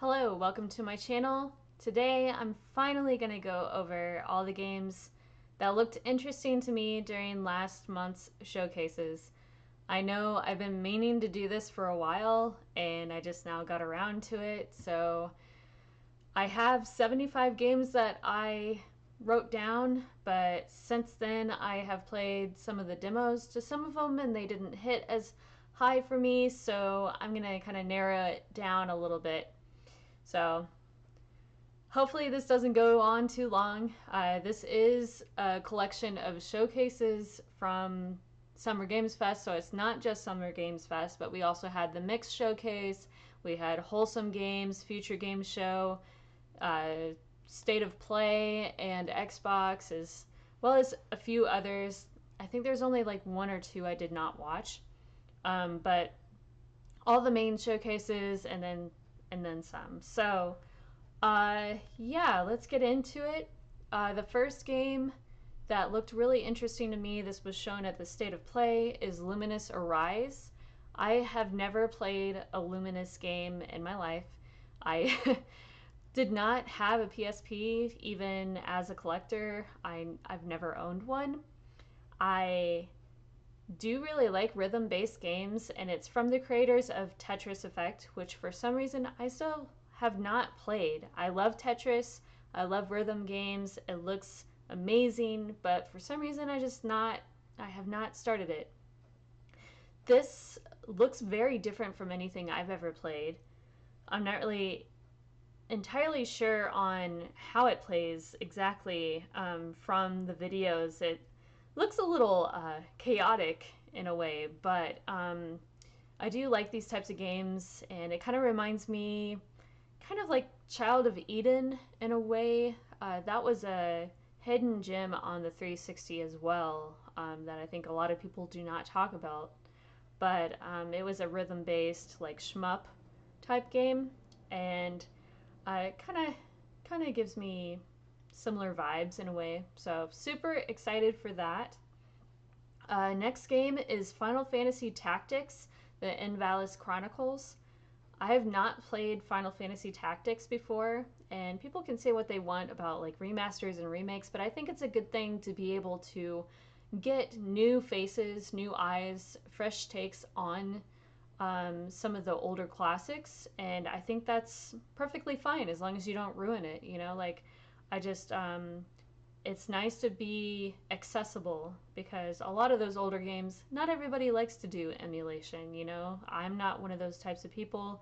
Hello, welcome to my channel. Today I'm finally going to go over all the games that looked interesting to me during last month's showcases. I know I've been meaning to do this for a while and I just now got around to it, so I have 75 games that I wrote down, but since then I have played some of the demos to some of them and they didn't hit as high for me, so I'm going to kind of narrow it down a little bit. So hopefully this doesn't go on too long. This is a collection of showcases from Summer Games Fest, so it's not just Summer Games Fest, but we also had the Mix Showcase, we had Wholesome Games, Future Games Show, State of Play, and Xbox, as well as a few others. I think there's only like one or two I did not watch, but all the main showcases and then some. So yeah, let's get into it. The first game that looked really interesting to me, this was shown at the State of Play, is Lumines Arise. I have never played a Lumines game in my life. I did not have a PSP even as a collector. I've never owned one. I do really like rhythm-based games, and it's from the creators of Tetris Effect, which for some reason I still have not played. I love Tetris, I love rhythm games, it looks amazing, but for some reason I have not started it. This looks very different from anything I've ever played. I'm not really entirely sure on how it plays exactly from the videos. It looks a little chaotic in a way, but I do like these types of games, and it kind of reminds me kind of like Child of Eden in a way. That was a hidden gem on the 360 as well, that I think a lot of people do not talk about. But it was a rhythm-based like shmup type game, and it kind of gives me similar vibes in a way. So super excited for that. Next game is Final Fantasy Tactics, the Ivalice Chronicles. I have not played Final Fantasy Tactics before, and people can say what they want about like remasters and remakes, but I think it's a good thing to be able to get new faces, new eyes, fresh takes on some of the older classics, and I think that's perfectly fine as long as you don't ruin it, you know? Like, I just, it's nice to be accessible, because a lot of those older games, not everybody likes to do emulation, you know? I'm not one of those types of people,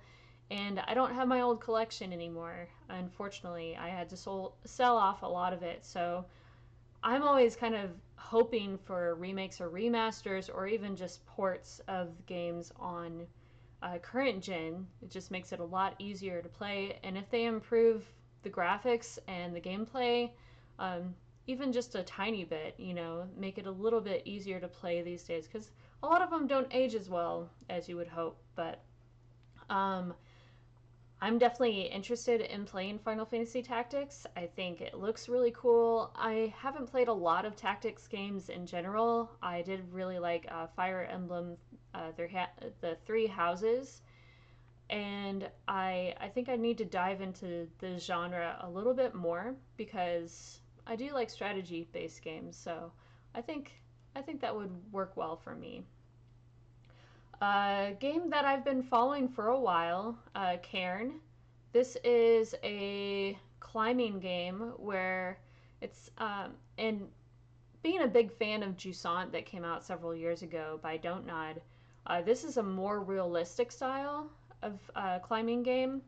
and I don't have my old collection anymore. Unfortunately, I had to sell off a lot of it, so I'm always kind of hoping for remakes or remasters or even just ports of games on current gen. It just makes it a lot easier to play, and if they improve the graphics and the gameplay, even just a tiny bit, you know, make it a little bit easier to play these days, because a lot of them don't age as well as you would hope. But I'm definitely interested in playing Final Fantasy Tactics. I think it looks really cool. I haven't played a lot of tactics games in general. I did really like Fire Emblem, the Three Houses, and I think I need to dive into the genre a little bit more, because I do like strategy-based games. So I think that would work well for me. A game that I've been following for a while, Cairn. This is a climbing game where it's, and being a big fan of Jusant that came out several years ago by Don't Nod, this is a more realistic style of climbing game,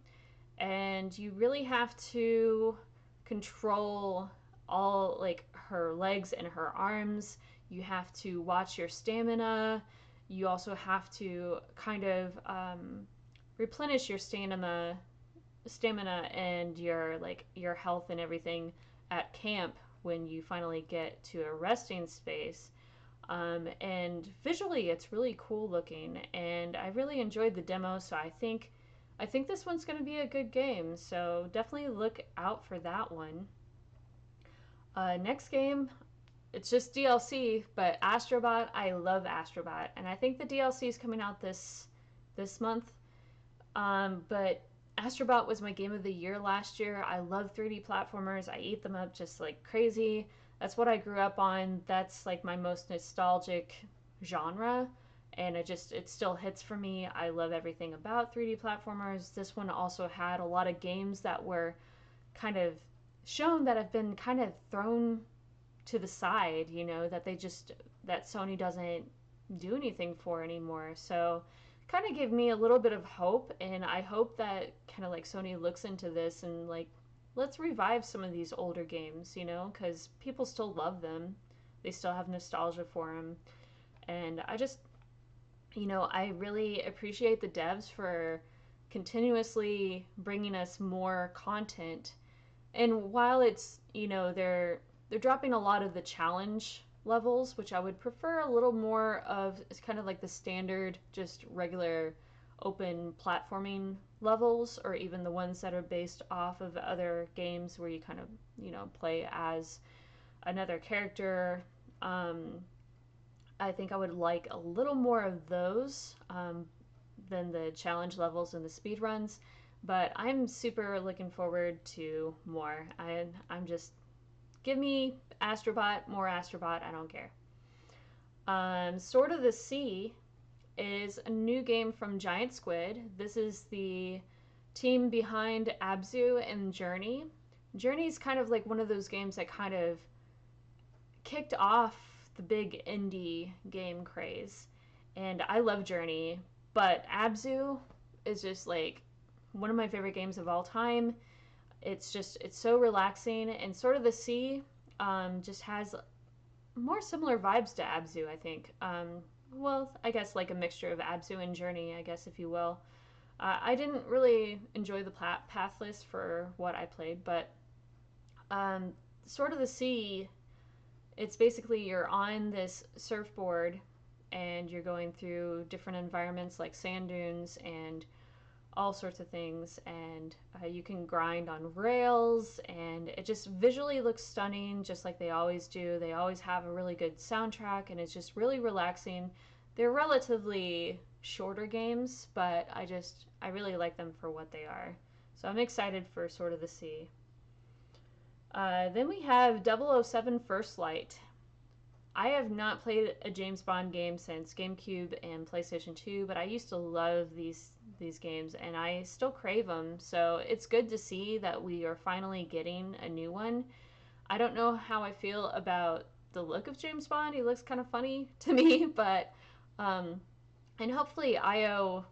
and you really have to control all like her legs and her arms. You have to watch your stamina. You also have to kind of replenish your stamina and your health and everything at camp when you finally get to a resting space. And visually, it's really cool looking, and I really enjoyed the demo. So I think this one's going to be a good game. So definitely look out for that one. Next game, it's just DLC, but Astro Bot. I love Astro Bot, and I think the DLC is coming out this month. But Astro Bot was my game of the year last year. I love 3D platformers. I eat them up just like crazy. That's what I grew up on. That's like my most nostalgic genre. And it still hits for me. I love everything about 3D platformers. This one also had a lot of games that were kind of shown that have been kind of thrown to the side, you know, that Sony doesn't do anything for anymore. So kind of gave me a little bit of hope, and I hope that kind of like Sony looks into this and like let's revive some of these older games, you know, because people still love them. They still have nostalgia for them. And I just, you know, I really appreciate the devs for continuously bringing us more content. And while it's, you know, they're dropping a lot of the challenge levels, which I would prefer a little more of. It's kind of like the standard, just regular open platforming levels, or even the ones that are based off of other games where you kind of, you know, play as another character. I think I would like a little more of those than the challenge levels and the speed runs. But I'm super looking forward to more. I'm just give me Astro Bot, more Astro Bot. I don't care. Sword of the Sea is a new game from Giant Squid. This is the team behind Abzu and Journey. Journey is kind of like one of those games that kind of kicked off the big indie game craze. And I love Journey, but Abzu is just like one of my favorite games of all time. It's so relaxing, and Sword of the Sea just has more similar vibes to Abzu, I think. Well, I guess like a mixture of Abzu and Journey, I guess, if you will. I didn't really enjoy the path list for what I played, but Sword of the Sea, it's basically you're on this surfboard and you're going through different environments like sand dunes and all sorts of things, and you can grind on rails, and it just visually looks stunning, just like they always do. They always have a really good soundtrack, and it's just really relaxing. They're relatively shorter games, but I really like them for what they are. So I'm excited for Sword of the Sea. Then we have 007 First Light. I have not played a James Bond game since GameCube and PlayStation 2, but I used to love these games, and I still crave them. So it's good to see that we are finally getting a new one. I don't know how I feel about the look of James Bond. He looks kind of funny to me, but and hopefully IO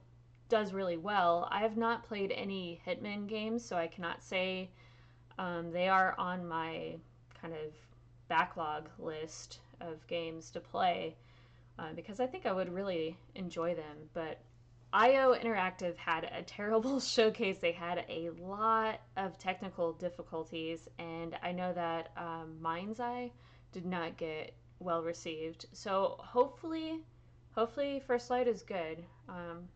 does really well. I have not played any Hitman games, so I cannot say they are on my kind of backlog list of games to play because I think I would really enjoy them. But IO Interactive had a terrible showcase. They had a lot of technical difficulties, and I know that Mind's Eye did not get well received. So hopefully First Light is good. I'm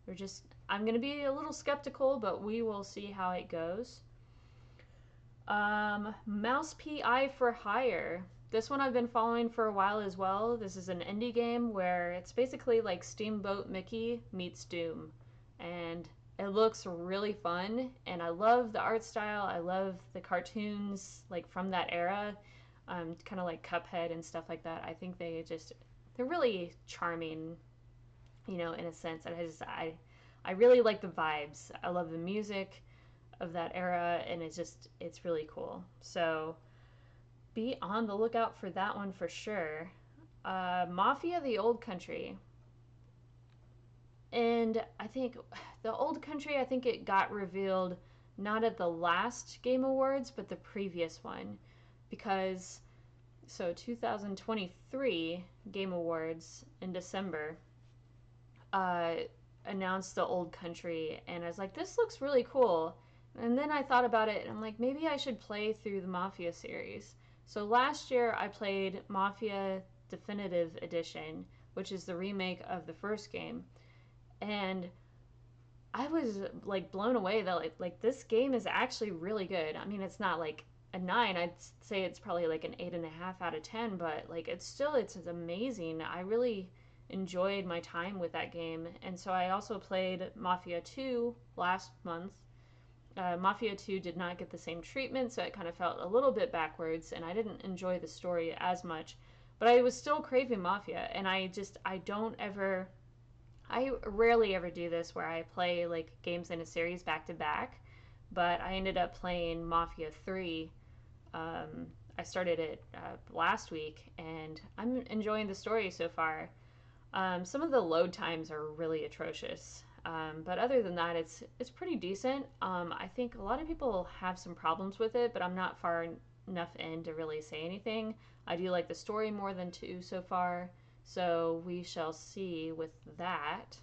going to be a little skeptical, but we will see how it goes. Mouse PI for Hire. This one I've been following for a while as well. This is an indie game where it's basically like Steamboat Mickey meets Doom. And it looks really fun, and I love the art style. I love the cartoons like from that era, kind of like Cuphead and stuff like that. I think they're really charming, you know, in a sense. And I really like the vibes. I love the music of that era, and it's really cool. So be on the lookout for that one for sure. Mafia: The Old Country. And I think the Old Country, I think it got revealed not at the last Game Awards, but the previous one. Because, 2023 Game Awards in December announced the Old Country, and I was like, this looks really cool. And then I thought about it, and I'm like, maybe I should play through the Mafia series. So last year I played Mafia Definitive Edition, which is the remake of the first game. And I was like blown away that like this game is actually really good. I mean, it's not like a 9. I'd say it's probably like an 8.5 out of 10, but like it's amazing. I really enjoyed my time with that game. And so I also played Mafia 2 last month, Mafia 2 did not get the same treatment, so it kind of felt a little bit backwards, and I didn't enjoy the story as much. But I was still craving Mafia, and I rarely ever do this where I play like games in a series back to back, but I ended up playing Mafia 3. I started it last week, and I'm enjoying the story so far. Some of the load times are really atrocious. But other than that, it's pretty decent. I think a lot of people have some problems with it, but I'm not far enough in to really say anything. I do like the story more than 2 so far, so we shall see with that.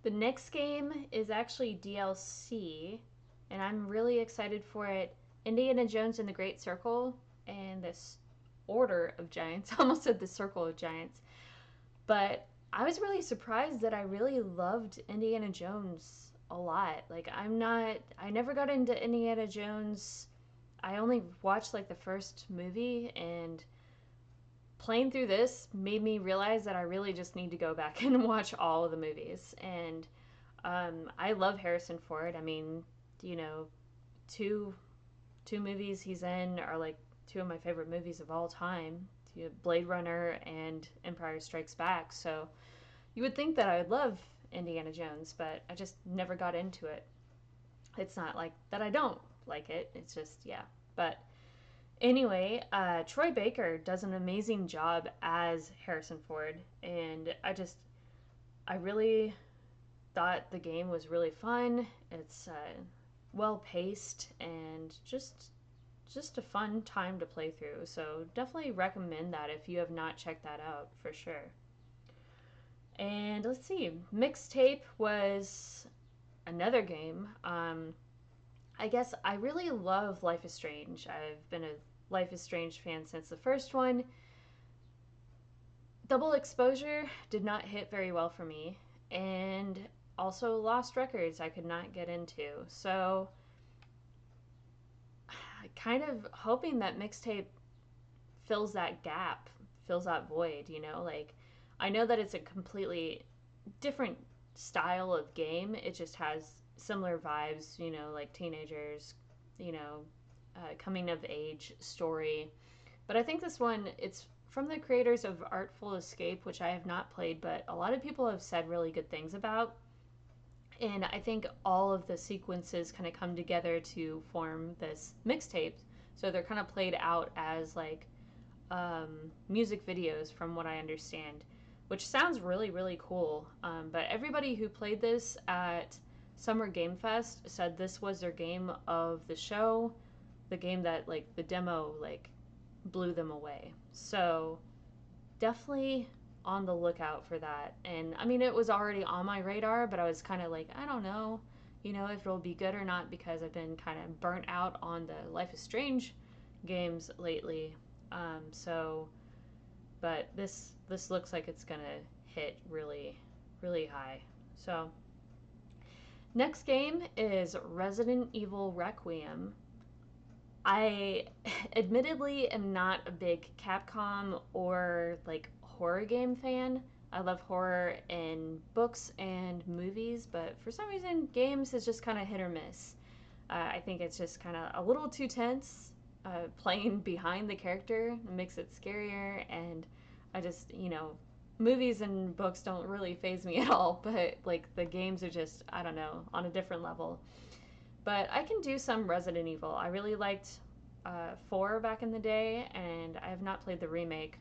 The next game is actually DLC, and I'm really excited for it. Indiana Jones and the Great Circle and this Order of Giants. I almost said the Circle of Giants. But I was really surprised that I really loved Indiana Jones a lot. Like, I never got into Indiana Jones. I only watched like the first movie, and playing through this made me realize that I really just need to go back and watch all of the movies. And I love Harrison Ford. I mean, you know, two movies he's in are like two of my favorite movies of all time. Blade Runner and Empire Strikes Back. So you would think that I would love Indiana Jones, but I just never got into it. It's not like that I don't like it. It's just, yeah. But anyway, Troy Baker does an amazing job as Harrison Ford, and I really thought the game was really fun. It's well paced and just a fun time to play through. So definitely recommend that if you have not checked that out for sure. And let's see, Mixtape was another game. I guess I really love Life is Strange. I've been a Life is Strange fan since the first one. Double Exposure did not hit very well for me, and also Lost Records I could not get into. So kind of hoping that Mixtape fills that gap, fills that void, you know? Like, I know that it's a completely different style of game. It just has similar vibes, you know, like teenagers, you know, coming of age story. But I think this one, it's from the creators of Artful Escape, which I have not played, but a lot of people have said really good things about. And I think all of the sequences kind of come together to form this mixtape. So they're kind of played out as like music videos, from what I understand, which sounds really, really cool. But everybody who played this at Summer Game Fest said this was their game of the show, the game that like the demo like blew them away. So definitely on the lookout for that. And I mean, it was already on my radar, but I was kind of like, I don't know, you know, if it'll be good or not, because I've been kind of burnt out on the Life is Strange games lately. So, but this looks like it's gonna hit really, really high. So, next game is Resident Evil Requiem. I admittedly am not a big Capcom or like horror game fan. I love horror in books and movies, but for some reason, games is just kind of hit or miss. I think it's just kind of a little too tense. Playing behind the character makes it scarier, and I just, you know, movies and books don't really faze me at all, but like the games are just, I don't know, on a different level. But I can do some Resident Evil. I really liked 4 back in the day, and I have not played the remake.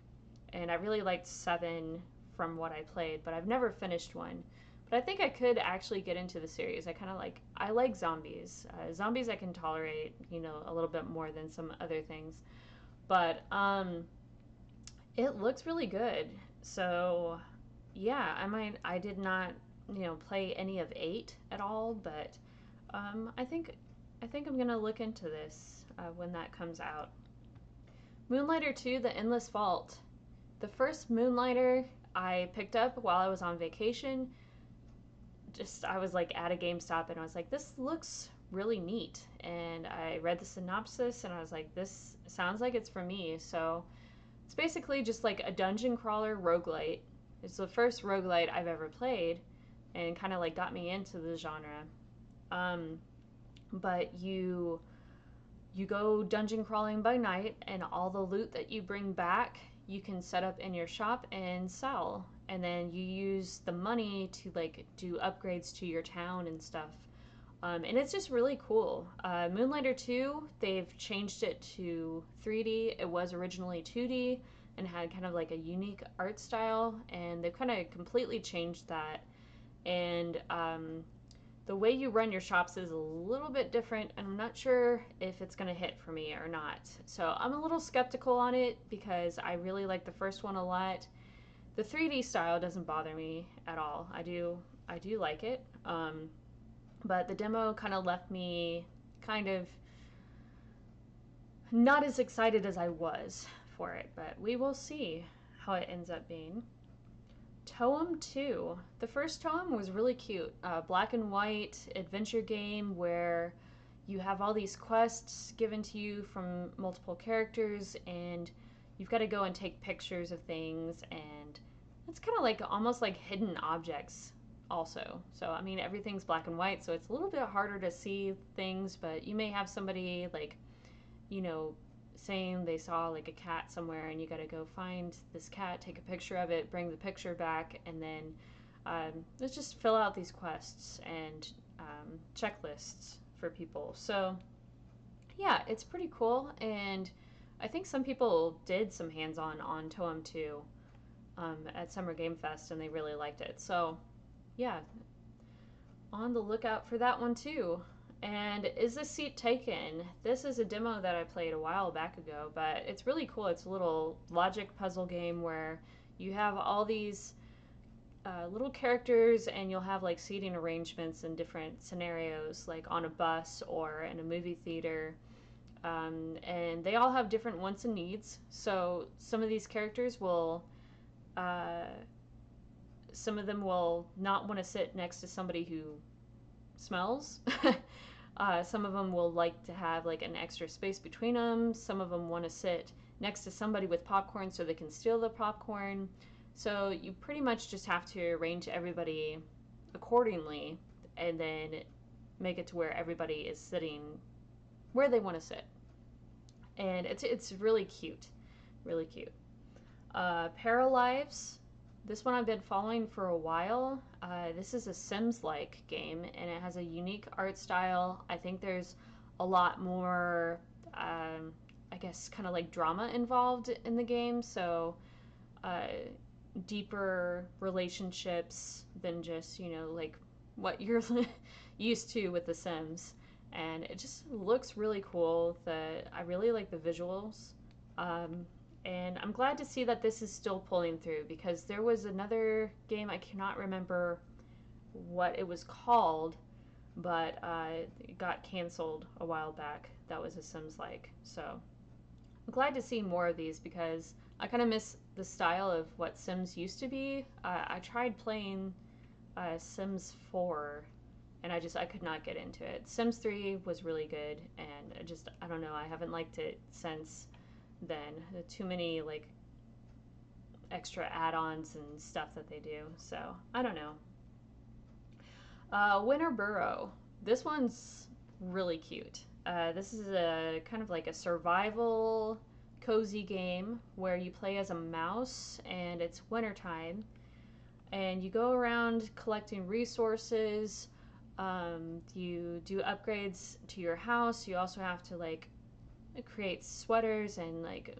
And I really liked 7 from what I played, but I've never finished one. But I think I could actually get into the series. I like zombies. Zombies I can tolerate, you know, a little bit more than some other things. But it looks really good. So yeah, I did not, you know, play any of 8 at all, but I think I'm gonna look into this when that comes out. Moonlighter 2: The Endless Vault. The first Moonlighter I picked up while I was on vacation. I was like at a GameStop, and I was like, this looks really neat. And I read the synopsis, and I was like, this sounds like it's for me. So it's basically just like a dungeon crawler roguelite. It's the first roguelite I've ever played, and kind of like got me into the genre. But you go dungeon crawling by night, and all the loot that you bring back you can set up in your shop and sell, and then you use the money to like do upgrades to your town and stuff. And it's just really cool. Moonlighter 2, they've changed it to 3D. It was originally 2D and had kind of like a unique art style, and they've kind of completely changed that. And the way you run your shops is a little bit different, and I'm not sure if it's going to hit for me or not. So I'm a little skeptical on it because I really like the first one a lot. The 3D style doesn't bother me at all. I do like it. But the demo kind of left me kind of not as excited as I was for it, but we will see how it ends up being. TOEM 2. The first TOEM was really cute. Black and white adventure game where you have all these quests given to you from multiple characters, and you've got to go and take pictures of things, and it's kind of like almost like hidden objects also. So, I mean, everything's black and white, so it's a little bit harder to see things, but you may have somebody like, you know, saying they saw like a cat somewhere, and you got to go find this cat, take a picture of it, bring the picture back, and then let's just fill out these quests and checklists for people. So yeah, it's pretty cool, and I think some people did some hands-on on TOEM 2 at Summer Game Fest, and they really liked it. So yeah, on the lookout for that one too. And Is This Seat Taken? This is a demo that I played a while back ago, but it's really cool. It's a little logic puzzle game where you have all these little characters, and you'll have like seating arrangements in different scenarios, like on a bus or in a movie theater. And they all have different wants and needs. So some of these characters will some of them will not want to sit next to somebody who smells. Some of them will like to have like an extra space between them. Some of them want to sit next to somebody with popcorn so they can steal the popcorn. So you pretty much just have to arrange everybody accordingly, and then make it to where everybody is sitting where they want to sit. And it's really cute, really cute. Paralives. This one I've been following for a while. This is a Sims-like game, and it has a unique art style. I think there's a lot more, I guess, kind of like drama involved in the game. So deeper relationships than just, you know, like what you're used to with The Sims. And it just looks really cool. I really like the visuals. And I'm glad to see that this is still pulling through, because there was another game, I cannot remember what it was called, but it got canceled a while back. That was a Sims-like. So I'm glad to see more of these, because I kind of miss the style of what Sims used to be. I tried playing Sims 4, and I could not get into it. Sims 3 was really good, and I don't know, I haven't liked it since then. Too many like extra add-ons and stuff that they do, so I don't know. Winter Burrow. This one's really cute. This is a kind of like a survival cozy game where you play as a mouse, and it's wintertime, and you go around collecting resources. You do upgrades to your house. You also have to like create sweaters and like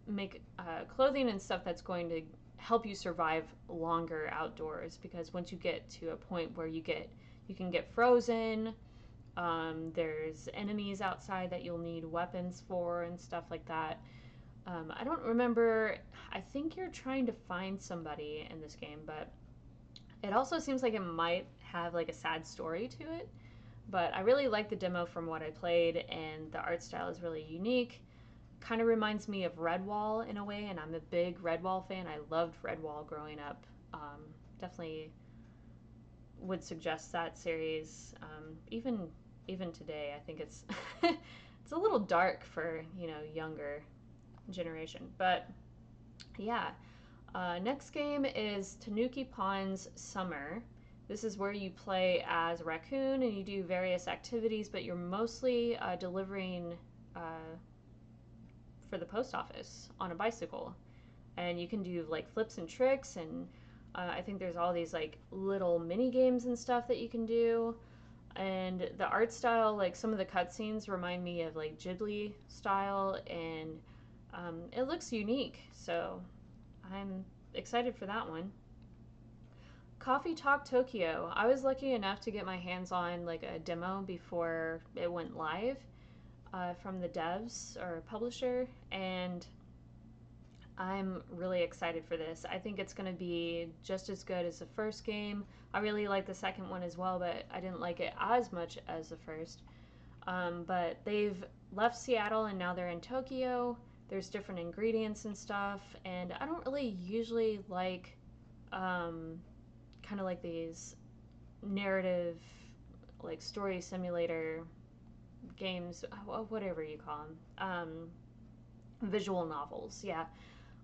make clothing and stuff that's going to help you survive longer outdoors, because once you get to a point where you can get frozen, there's enemies outside that you'll need weapons for and stuff like that. I don't remember, I think you're trying to find somebody in this game, but it also seems like it might have like a sad story to it. But I really like the demo from what I played, and the art style is really unique. Kind of reminds me of Redwall in a way, and I'm a big Redwall fan. I loved Redwall growing up. Definitely would suggest that series. Even today, I think it's it's a little dark for, you know, younger generation. But yeah, next game is Tanuki Pond's Summer. This is where you play as a raccoon and you do various activities, but you're mostly delivering for the post office on a bicycle. And you can do like flips and tricks, and I think there's all these like little mini games and stuff that you can do. And the art style, like some of the cutscenes remind me of like Ghibli style, and it looks unique. So I'm excited for that one. Coffee Talk Tokyo. I was lucky enough to get my hands on like a demo before it went live from the devs or publisher, and I'm really excited for this. I think it's going to be just as good as the first game. I really like the second one as well, but I didn't like it as much as the first. But they've left Seattle and now they're in Tokyo. There's different ingredients and stuff, and I don't really usually like kind of like these narrative, like story simulator games, whatever you call them, visual novels. Yeah,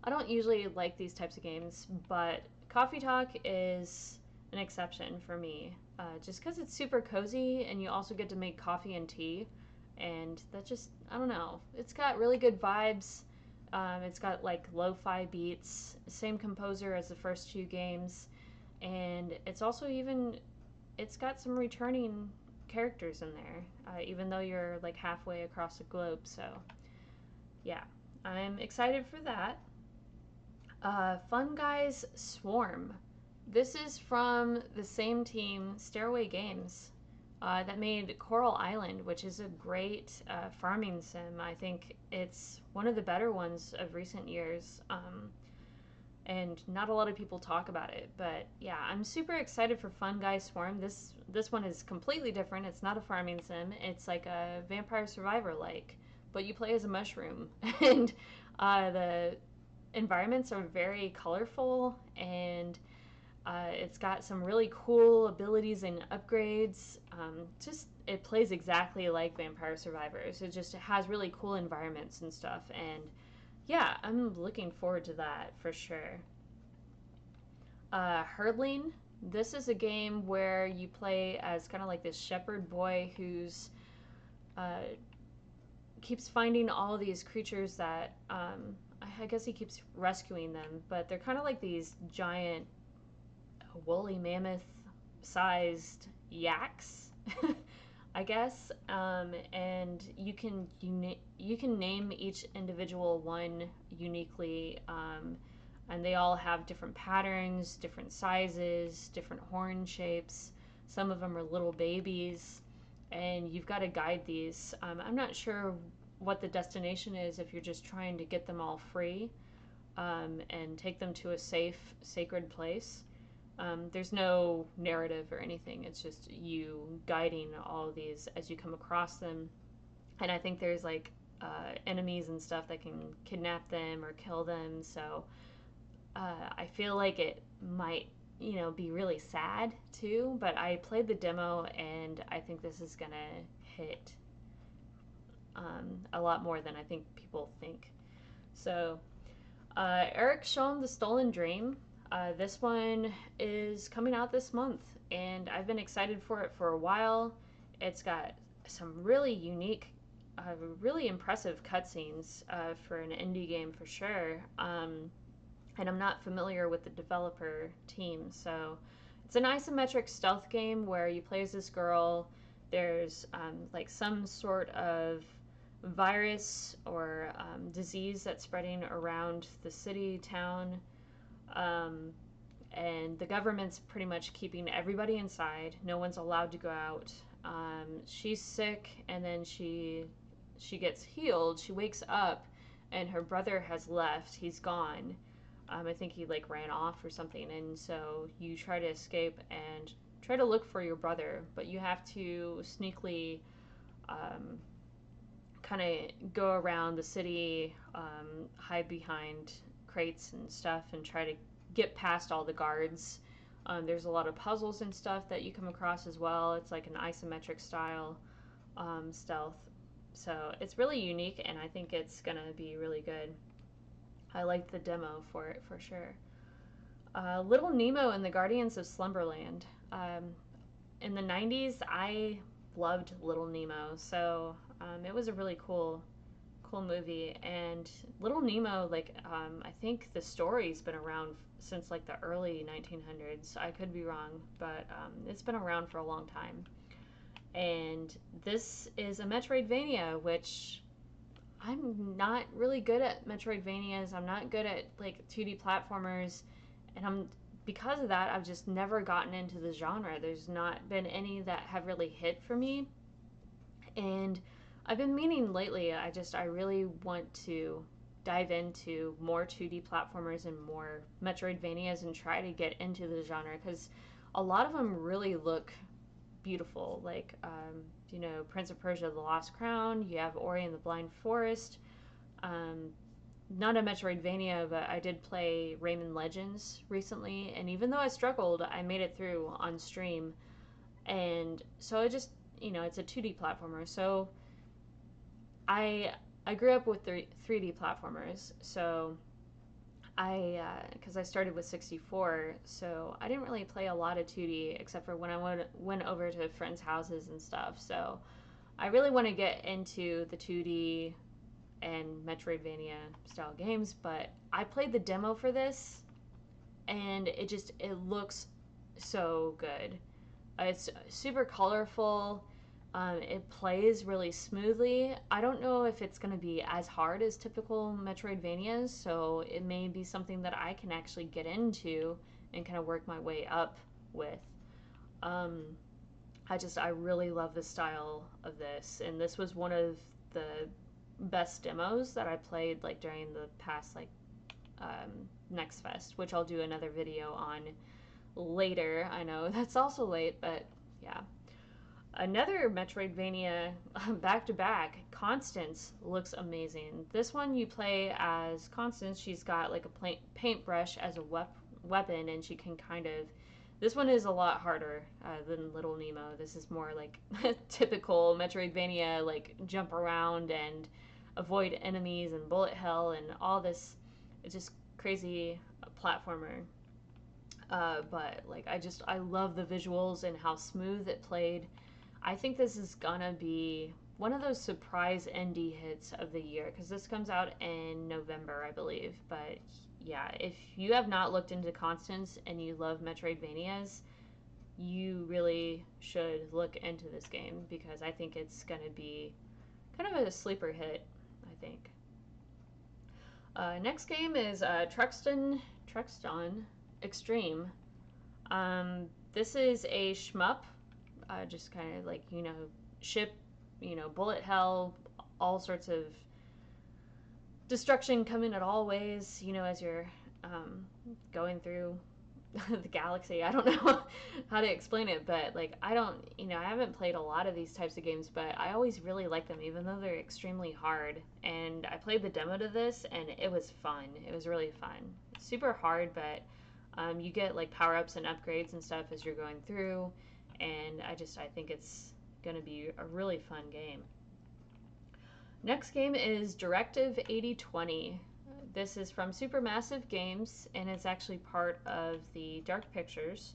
I don't usually like these types of games, but Coffee Talk is an exception for me, just because it's super cozy and you also get to make coffee and tea, and that just, I don't know, it's got really good vibes. It's got like lo-fi beats, same composer as the first two games, and it's also it's got some returning characters in there, even though you're like halfway across the globe. So yeah, I'm excited for that. Funguys Swarm. This is from the same team, Stairway Games, that made Coral Island, which is a great farming sim. I think it's one of the better ones of recent years, and not a lot of people talk about it. But yeah, I'm super excited for Funguys Swarm. This one is completely different. It's not a farming sim. It's like a Vampire Survivor like, but you play as a mushroom, and the environments are very colorful, and it's got some really cool abilities and upgrades. Just it plays exactly like Vampire Survivors. It has really cool environments and stuff, and yeah, I'm looking forward to that for sure. Herdling. This is a game where you play as kind of like this shepherd boy who's uh, keeps finding all these creatures that I guess he keeps rescuing them, but they're kind of like these giant woolly mammoth sized yaks, I guess. And you can name each individual one uniquely, and they all have different patterns, different sizes, different horn shapes. Some of them are little babies, and you've got to guide these. I'm not sure what the destination is if you're just trying to get them all free, and take them to a safe, sacred place. There's no narrative or anything. It's just you guiding all of these as you come across them. And I think there's like enemies and stuff that can kidnap them or kill them. So I feel like it might, be really sad too. But I played the demo, and I think this is gonna hit a lot more than I think people think. So, Eriksholm, The Stolen Dream. This one is coming out this month, and I've been excited for it for a while. It's got some really unique, really impressive cutscenes for an indie game for sure. And I'm not familiar with the developer team, so it's an isometric stealth game where you play as this girl. There's like some sort of virus or disease that's spreading around the city, town, and the government's pretty much keeping everybody inside. No one's allowed to go out. She's sick, and then she gets healed. She wakes up, and her brother has left. He's gone. I think he like ran off or something, and so you try to escape and try to look for your brother, but you have to sneakily kind of go around the city, hide behind crates and stuff, and try to get past all the guards. There's a lot of puzzles and stuff that you come across as well. It's like an isometric style stealth. So it's really unique, and I think it's going to be really good. I liked the demo for it for sure. Little Nemo and the Guardians of Slumberland. In the 90s, I loved Little Nemo, so it was a really cool movie. And Little Nemo, like, I think the story's been around since like the early 1900s. I could be wrong, but it's been around for a long time. And this is a Metroidvania, which I'm not really good at Metroidvanias. I'm not good at like 2D platformers, and because of that, I've just never gotten into the genre. There's not been any that have really hit for me, and I've been meaning lately. I really want to dive into more 2D platformers and more Metroidvanias and try to get into the genre because a lot of them really look beautiful. Like, Prince of Persia: The Lost Crown. You have Ori and the Blind Forest. Um, Not a Metroidvania, but I did play Rayman Legends recently, and even though I struggled, I made it through on stream. And so it just, it's a 2D platformer. So I I grew up with 3D platformers, so because I started with 64, so I didn't really play a lot of 2D except for when I went over to friends' houses and stuff. So I really want to get into the 2D and Metroidvania style games, but I played the demo for this and it looks so good. It's super colorful. It plays really smoothly. I don't know if it's going to be as hard as typical Metroidvanias, so it may be something that I can actually get into and kind of work my way up with. Um, I really love the style of this, and this was one of the best demos that I played like during the past Next Fest, which I'll do another video on later. I know that's also late, but yeah. Another Metroidvania back to back, Constance looks amazing. This one you play as Constance. She's got like a paintbrush as a weapon, and she can kind of. This one is a lot harder than Little Nemo. This is more like typical Metroidvania, like jump around and avoid enemies and bullet hell and all this. It's just crazy platformer. But like I love the visuals and how smooth it played. I think this is gonna be one of those surprise indie hits of the year because this comes out in November, I believe. But yeah, if you have not looked into Constance and you love Metroidvanias, you really should look into this game because I think it's gonna be kind of a sleeper hit, I think. Next game is Truxton Extreme. This is a shmup, just kind of like, ship, bullet hell, all sorts of destruction coming at all ways, as you're going through the galaxy. I don't know how to explain it, but like, I haven't played a lot of these types of games, but I always really like them, even though they're extremely hard. And I played the demo to this, and it was fun. It was really fun. It's super hard, but you get like power ups and upgrades and stuff as you're going through, and I think it's gonna be a really fun game. Next game is Directive 8020. This is from Supermassive Games, and it's actually part of the Dark Pictures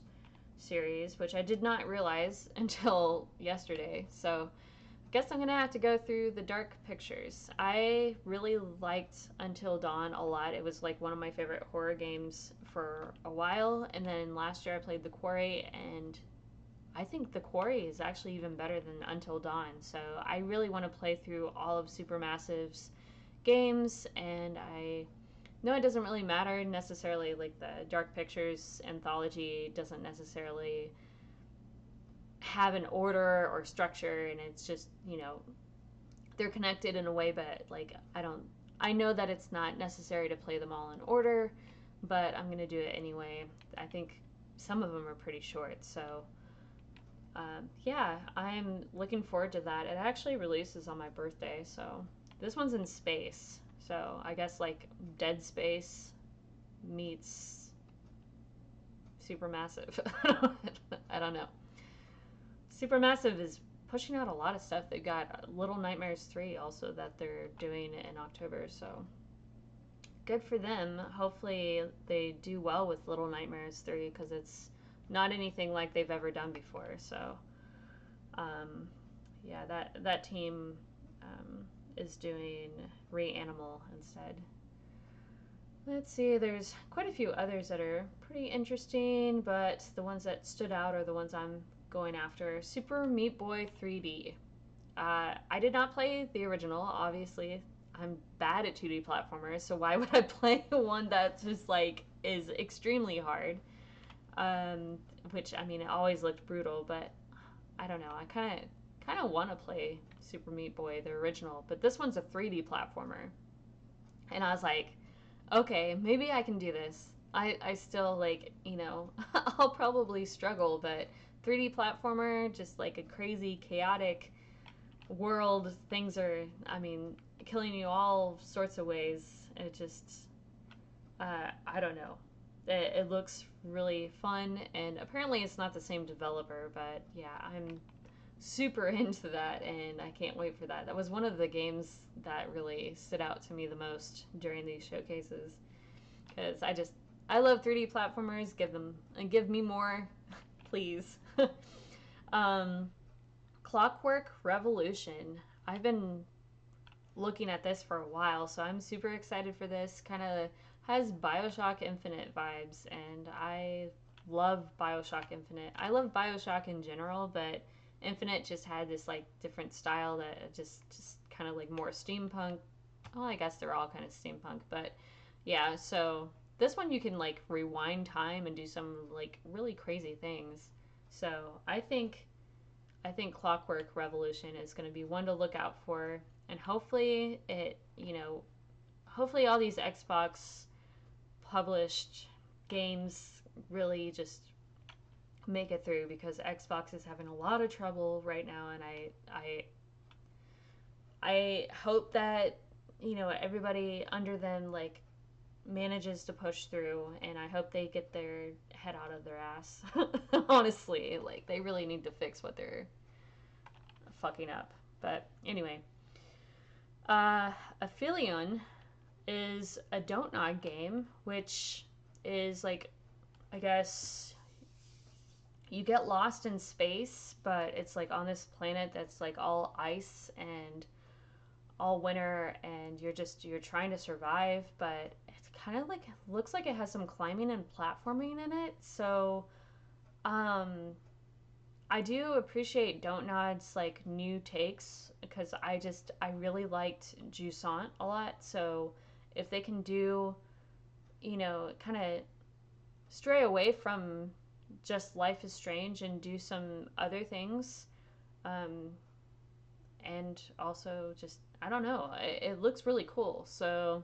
series, which I did not realize until yesterday. So I guess I'm gonna have to go through the Dark Pictures. I really liked Until Dawn a lot. It was like one of my favorite horror games for a while, and then last year I played The Quarry, and I think The Quarry is actually even better than Until Dawn. So I really want to play through all of Supermassive's games, and I know it doesn't really matter necessarily. Like the Dark Pictures anthology doesn't necessarily have an order or structure, and it's just they're connected in a way, but like I know that it's not necessary to play them all in order, but I'm gonna do it anyway. I think some of them are pretty short, so yeah, I'm looking forward to that. It actually releases on my birthday, so this one's in space. So I guess like Dead Space meets Supermassive. I don't know. Supermassive is pushing out a lot of stuff. They've got Little Nightmares 3 also that they're doing in October, so good for them. Hopefully they do well with Little Nightmares 3 because it's not anything like they've ever done before. So, yeah, that team is doing Reanimal instead. Let's see, there's quite a few others that are pretty interesting, but the ones that stood out are the ones I'm going after. Super Meat Boy 3D. I did not play the original, obviously. I'm bad at 2D platformers, so why would I play one that just like is extremely hard? Which I mean, it always looked brutal, but I don't know. I kind of want to play Super Meat Boy the original, but this one's a 3D platformer, and I was like, okay, maybe I can do this. I still like, I'll probably struggle, but 3D platformer, just like a crazy, chaotic world. Things are, I mean, killing you all sorts of ways. It just, I don't know. It looks really fun, and apparently it's not the same developer, but yeah, I'm super into that, and I can't wait for that. That was one of the games that really stood out to me the most during these showcases, because I love 3D platformers. Give me more, please. Clockwork Revolution. I've been looking at this for a while, so I'm super excited for this. Kind of has BioShock Infinite vibes, and I love BioShock Infinite. I love BioShock in general, but Infinite just had this like different style that just kind of like more steampunk. Well, I guess they're all kind of steampunk, but yeah. So this one you can like rewind time and do some like really crazy things. So I think Clockwork Revolution is going to be one to look out for, and hopefully hopefully all these Xbox published games really just make it through, because Xbox is having a lot of trouble right now, and I hope that everybody under them like manages to push through, and I hope they get their head out of their ass. Honestly, like they really need to fix what they're fucking up. But anyway, Aphelion is a Don't Nod game, which is like, I guess you get lost in space, but it's like on this planet that's like all ice and all winter, and you're trying to survive, but it's kind of like looks like it has some climbing and platforming in it. So I do appreciate Don't Nod's like new takes, because I really liked Jusant a lot. So if they can do, kind of stray away from just Life is Strange and do some other things, um, and also just I don't know, it looks really cool. So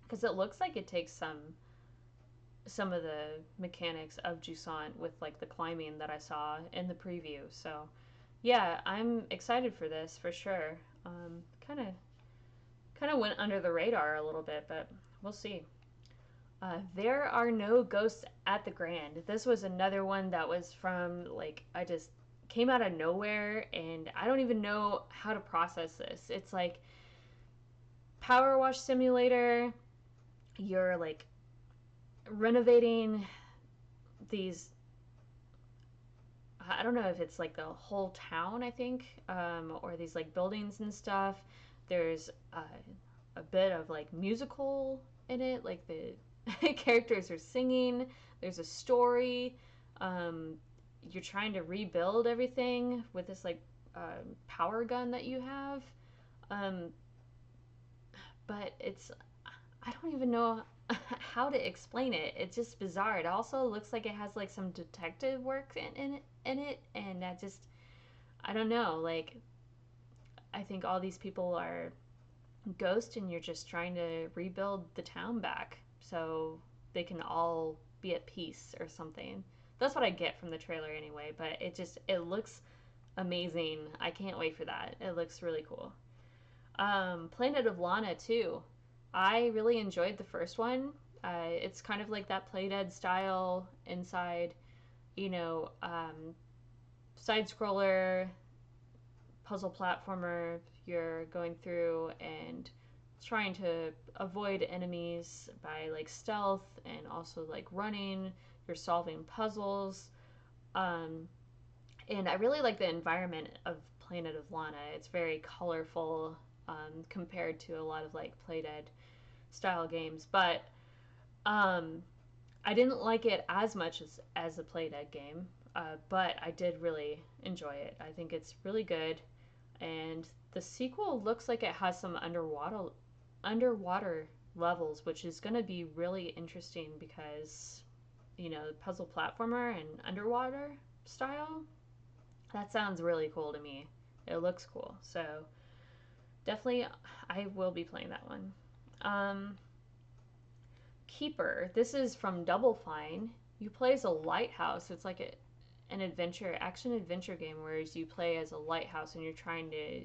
because it looks like it takes some of the mechanics of Jusant with like the climbing that I saw in the preview. So yeah, I'm excited for this for sure. Kind of went under the radar a little bit, but we'll see. There Are No Ghosts at the Grand. This was another one that was from like I just came out of nowhere, and I don't even know how to process this. It's like Power Wash Simulator. You're like renovating these, I don't know if it's like the whole town, I think, or these like buildings and stuff. There's a bit of like musical in it, like the characters are singing. There's a story. Um, you're trying to rebuild everything with this like power gun that you have. Um, but I don't even know how to explain it. It's just bizarre. It also looks like it has like some detective work in it, and I don't know. Like I think all these people are ghosts, and you're just trying to rebuild the town back so they can all be at peace or something. That's what I get from the trailer anyway. But it looks amazing. I can't wait for that. It looks really cool. Planet of Lana II. I really enjoyed the first one. It's kind of like that Playdead style inside, you know, side scroller, puzzle platformer. You're going through and trying to avoid enemies by like stealth and also like running. You're solving puzzles. And I really like the environment of Planet of Lana. It's very colorful compared to a lot of like Playdead style games, but um, I didn't like it as much as a Playdead game, but I did really enjoy it. I think it's really good, and the sequel looks like it has some underwater levels, which is going to be really interesting because puzzle platformer and underwater style. That sounds really cool to me. It looks cool, so definitely I will be playing that one. Um, Keeper. This is from Double Fine. You play as a lighthouse. It's like an action adventure game, whereas you play as a lighthouse and you're trying to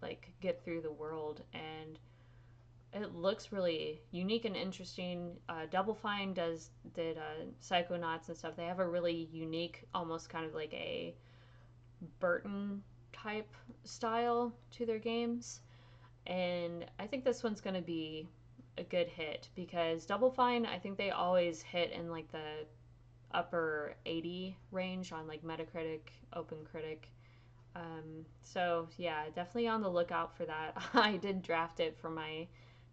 like get through the world, and it looks really unique and interesting. Double Fine did Psychonauts and stuff. They have a really unique, almost kind of like a Burton type style to their games, and I think this one's going to be a good hit because Double Fine, I think they always hit in like the upper 80 range on like Metacritic, OpenCritic. So yeah, definitely on the lookout for that. I did draft it for my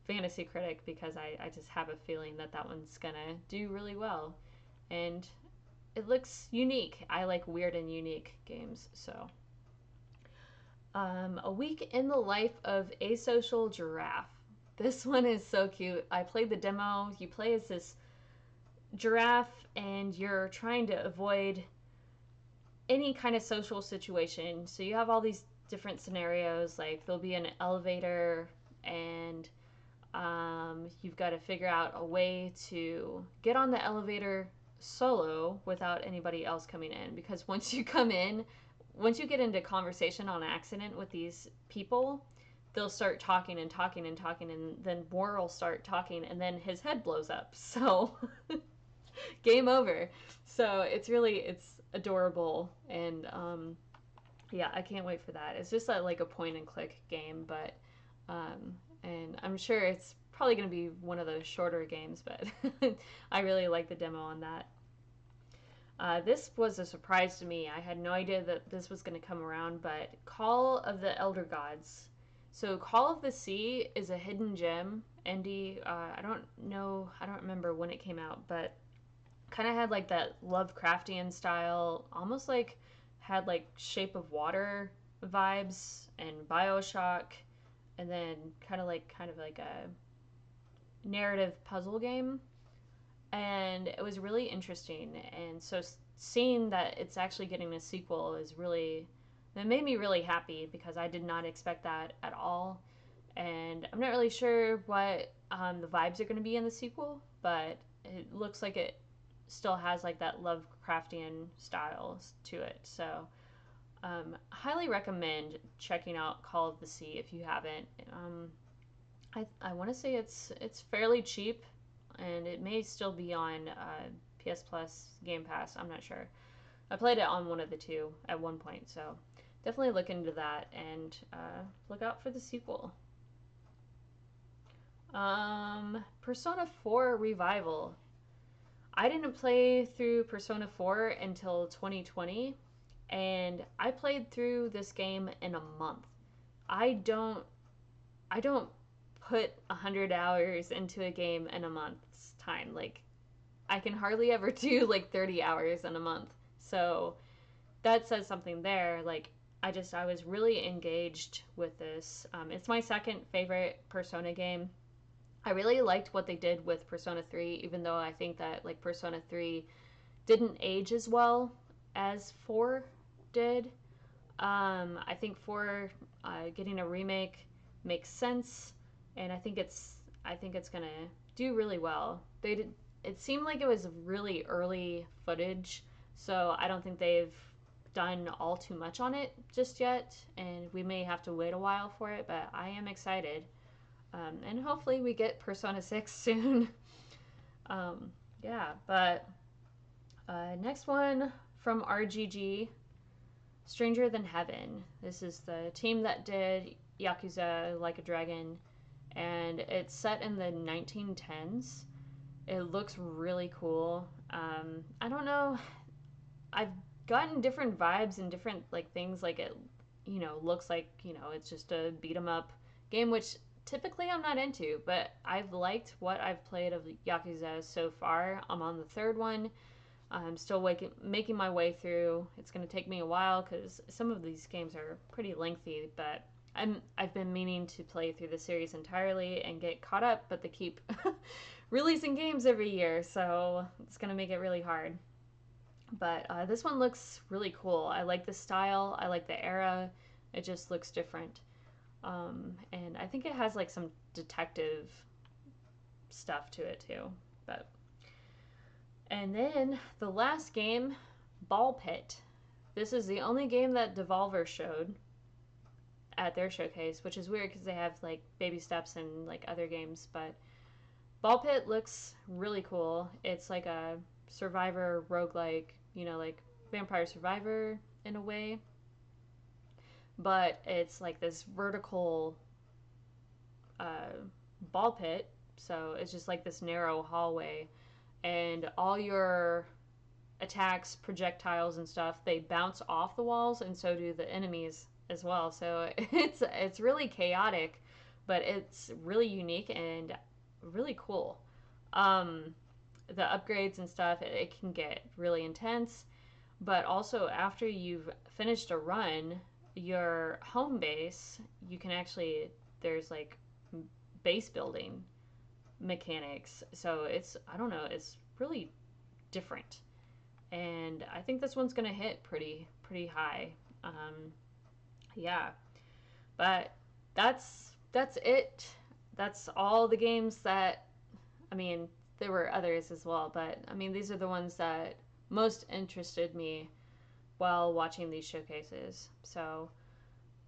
fantasy critic because I just have a feeling that that one's gonna do really well, and it looks unique. I like weird and unique games, so. A week in the life of Asocial Giraffe. This one is so cute. I played the demo. You play as this giraffe and you're trying to avoid any kind of social situation. So you have all these different scenarios, like there'll be an elevator and you've got to figure out a way to get on the elevator solo without anybody else coming in. Because once you get into conversation on accident with these people, they'll start talking and talking and talking, and then more will start talking, and then his head blows up. So, game over. So it's adorable, and yeah, I can't wait for that. It's just like a point and click game, but and I'm sure it's probably going to be one of those shorter games, but I really like the demo on that. This was a surprise to me. I had no idea that this was going to come around, but Call of the Elder Gods. So Call of the Sea is a hidden gem indie. I don't remember when it came out, but kind of had like that Lovecraftian style, almost like had like Shape of Water vibes and BioShock, and then kind of like a narrative puzzle game, and it was really interesting. And so seeing that it's actually getting a sequel is really, that made me really happy because I did not expect that at all. And I'm not really sure what the vibes are going to be in the sequel, but it looks like it still has like that Lovecraftian style to it. So highly recommend checking out Call of the Sea if you haven't. I want to say it's fairly cheap, and it may still be on PS Plus, Game Pass. I'm not sure. I played it on one of the two at one point, so definitely look into that and look out for the sequel. Persona 4 Revival. I didn't play through Persona 4 until 2020, and I played through this game in a month. I don't put 100 hours into a game in a month's time. Like, I can hardly ever do like 30 hours in a month. So that says something there. Like, I was really engaged with this. It's my second favorite Persona game. I really liked what they did with Persona 3, even though I think that like Persona 3 didn't age as well as 4 did. I think 4 getting a remake makes sense, and I think it's gonna do really well. It seemed like it was really early footage, so I don't think they've done all too much on it just yet, and we may have to wait a while for it, but I am excited. And hopefully we get Persona 6 soon. Yeah, but next one from RGG, Stranger Than Heaven. This is the team that did Yakuza Like a Dragon, and it's set in the 1910s. It looks really cool. I don't know. I've gotten different vibes and different like things. Like it, you know, looks like, you know, it's just a beat 'em up game, which typically I'm not into, but I've liked what I've played of Yakuza so far. I'm on the third one. I'm still making my way through. It's going to take me a while because some of these games are pretty lengthy, but I've been meaning to play through the series entirely and get caught up, but they keep releasing games every year, so it's going to make it really hard. But this one looks really cool. I like the style. I like the era. It just looks different. And I think it has like some detective stuff to it too. But and then the last game, Ball Pit. This is the only game that Devolver showed at their showcase, which is weird because they have like Baby Steps and like other games. But Ball Pit looks really cool. It's like a survivor roguelike, you know, like Vampire Survivor in a way. But it's like this vertical uh, ball pit. So it's just like this narrow hallway. And all your attacks, projectiles, and stuff, they bounce off the walls, and so do the enemies as well. So it's really chaotic, but it's really unique and really cool. Um, the upgrades and stuff, it can get really intense, but also after you've finished a run, your home base, you can actually, there's like base building mechanics. So it's, I don't know, it's really different. And I think this one's going to hit pretty high. Yeah. But that's it. That's all the games that, I mean, there were others as well, but I mean, these are the ones that most interested me while watching these showcases. So,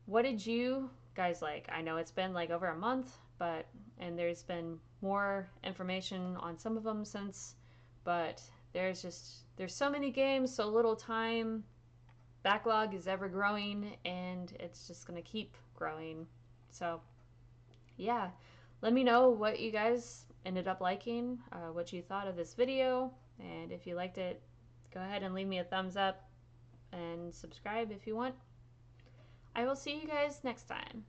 what did you guys like? I know it's been like over a month, but and there's been more information on some of them since, but there's so many games, so little time. Backlog is ever growing and it's just going to keep growing. So, yeah. Let me know what you guys ended up liking, what you thought of this video, and if you liked it, go ahead and leave me a thumbs up and subscribe if you want. I will see you guys next time.